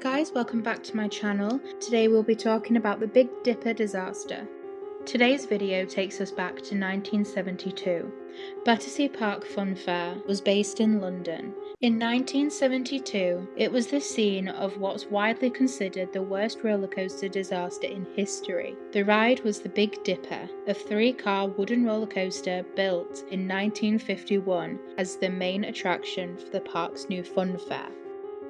guys, welcome back to my channel. Today we'll be talking about the Big Dipper disaster. Today's video takes us back to 1972. Battersea Park Fun Fair was based in London. In 1972, it was the scene of what's widely considered the worst roller coaster disaster in history. The ride was the Big Dipper, a 3-car wooden roller coaster built in 1951 as the main attraction for the park's new fun fair.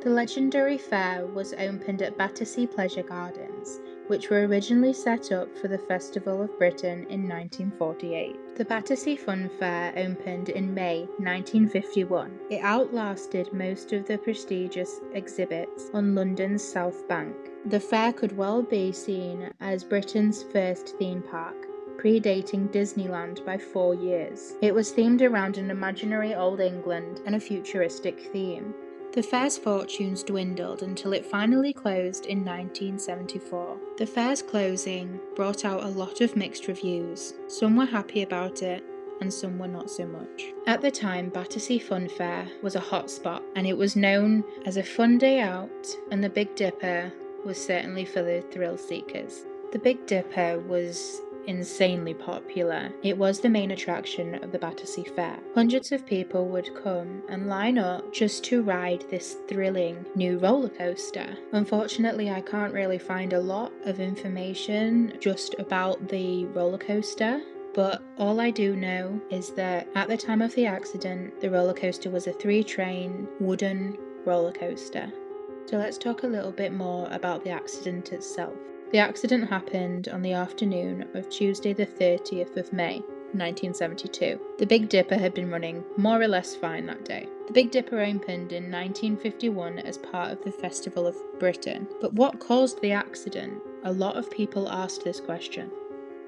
The legendary fair was opened at Battersea Pleasure Gardens, which were originally set up for the Festival of Britain in 1948. The Battersea Fun Fair opened in May 1951. It outlasted most of the prestigious exhibits on London's South Bank. The fair could well be seen as Britain's first theme park, predating Disneyland by 4 years. It was themed around an imaginary Old England and a futuristic theme. The fair's fortunes dwindled until it finally closed in 1974. The fair's closing brought out a lot of mixed reviews. Some were happy about it, and some were not so much. At the time, Battersea Fun Fair was a hot spot, and it was known as a fun day out, and the Big Dipper was certainly for the thrill seekers. The Big Dipper was insanely popular. It was the main attraction of the Battersea Fair. Hundreds of people would come and line up just to ride this thrilling new roller coaster. Unfortunately, I can't really find a lot of information just about the roller coaster, but all I do know is that at the time of the accident, the roller coaster was a 3-train wooden roller coaster. So let's talk a little bit more about the accident itself. The accident happened on the afternoon of Tuesday the 30th of May, 1972. The Big Dipper had been running more or less fine that day. The Big Dipper opened in 1951 as part of the Festival of Britain. But what caused the accident? A lot of people asked this question.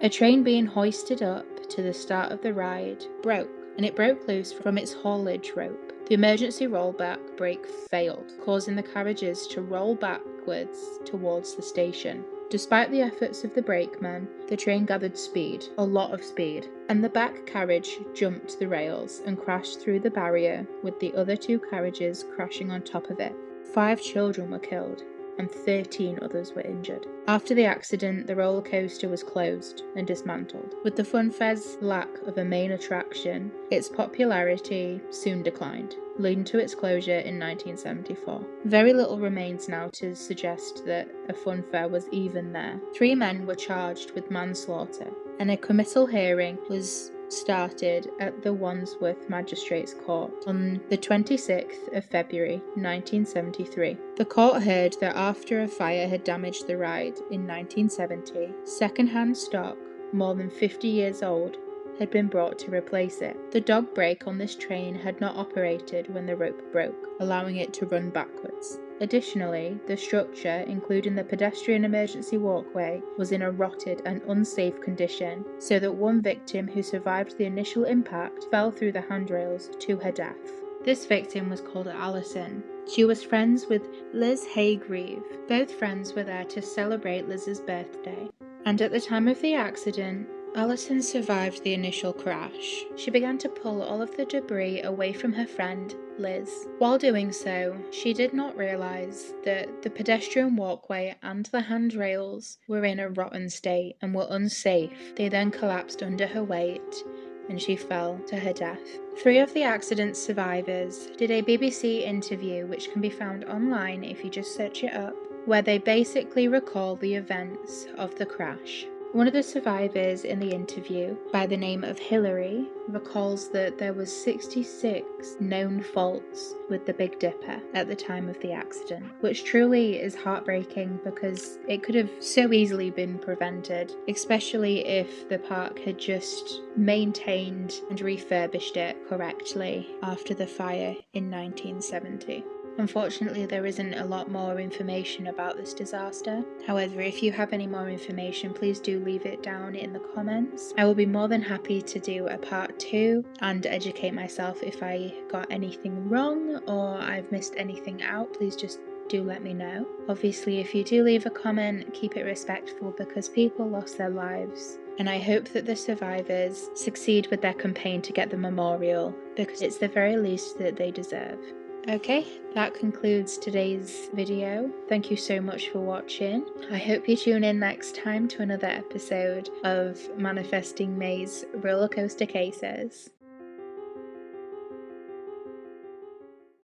A train being hoisted up to the start of the ride broke, and it broke loose from its haulage rope. The emergency rollback brake failed, causing the carriages to roll backwards towards the station. Despite the efforts of the brakeman, the train gathered speed, a lot of speed, and the back carriage jumped the rails and crashed through the barrier, with the other 2 carriages crashing on top of it. 5 children were killed, and 13 others were injured. After the accident, the roller coaster was closed and dismantled. With the fun fair's lack of a main attraction, its popularity soon declined, leading to its closure in 1974. Very little remains now to suggest that a fun fair was even there. 3 men were charged with manslaughter, and a committal hearing was started at the Wandsworth Magistrates Court on the 26th of February 1973. The court heard that after a fire had damaged the ride in 1970, second-hand stock, more than 50 years old, had been brought to replace it. The dog brake on this train had not operated when the rope broke, allowing it to run backwards. Additionally, the structure, including the pedestrian emergency walkway, was in a rotted and unsafe condition, so that one victim who survived the initial impact fell through the handrails to her death. This victim was called Alison. She was friends with Liz Haygrave. Both friends were there to celebrate Liz's birthday. And at the time of the accident, Alison survived the initial crash. She began to pull all of the debris away from her friend, Liz. While doing so, she did not realise that the pedestrian walkway and the handrails were in a rotten state and were unsafe. They then collapsed under her weight, and she fell to her death. 3 of the accident's survivors did a BBC interview, which can be found online if you just search it up, where they basically recall the events of the crash. One of the survivors in the interview, by the name of Hilary, recalls that there was 66 known faults with the Big Dipper at the time of the accident, which truly is heartbreaking because it could have so easily been prevented, especially if the park had just maintained and refurbished it correctly after the fire in 1970. Unfortunately, there isn't a lot more information about this disaster. However, if you have any more information, please do leave it down in the comments. I will be more than happy to do a part 2 and educate myself if I got anything wrong or I've missed anything out. Please just do let me know. Obviously, if you do leave a comment, keep it respectful because people lost their lives. And I hope that the survivors succeed with their campaign to get the memorial because it's the very least that they deserve. Okay, that concludes today's video. Thank you so much for watching. I hope you tune in next time to another episode of Manifesting May's Roller Coaster Cases.